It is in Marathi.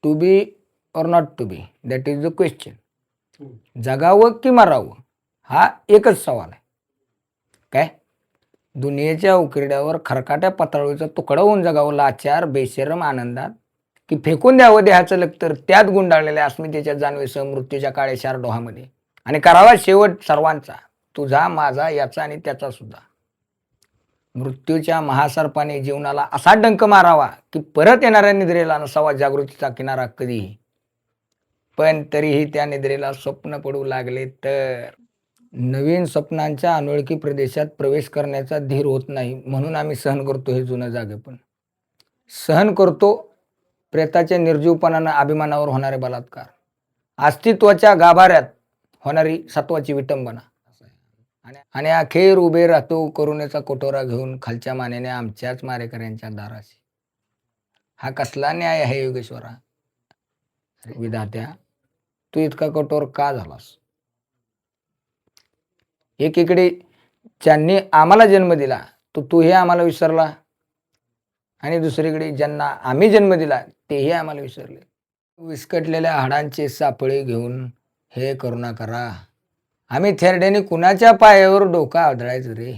टू बी और not to be, that is the question. जगावं की मरावं हा एकच सवाल आहे. काय दुनियेच्या उकिरड्यावर खरकाट्या पत्रावळीचा तुकडा होऊन जगावं लाचार बेशरम आनंदात, की फेकून द्यावं देहाचं लक्तर त्यात गुंडाळलेल्या अस्मितेच्या जाणवेसह मृत्यूच्या काळेशार डोहामध्ये, आणि करावा शेवट सर्वांचा, तुझा माझा याचा आणि त्याचा सुद्धा. मृत्यूच्या महासर्पाने जीवनाला असा डंक मारावा की परत येणाऱ्या निद्रेला नसावा जागृतीचा किनारा कधीही. पण तरीही त्या निद्रेला स्वप्न पडू लागले तर नवीन स्वप्नांच्या अनोळखी प्रदेशात प्रवेश करण्याचा धीर होत नाही. म्हणून आम्ही सहन करतो हे जुनं जागेपण. सहन करतो प्रेताच्या निर्जीवपणानं अभिमानावर होणारे बलात्कार, अस्तित्वाच्या गाभाऱ्यात होणारी सत्वाची विटंबना, आणि अखेर उभे राहतो करुणेचा कोटोरा घेऊन खालच्या मानेने आमच्याच मारेकऱ्यांच्या दाराशी. हा कसला न्याय आहे योगेश्वरा? विधात्या, तू इतका कठोर का झालास? एकीकडे ज्यांनी आम्हाला जन्म दिला तूही आम्हाला विसरला, आणि दुसरीकडे ज्यांना आम्ही जन्म दिला तेही आम्हाला विसरले. विस्कटलेल्या हाडांचे सापळे घेऊन हे करुणा करा. आम्ही थेरड्याने कुणाच्या पायावर डोका आदळायचं रे?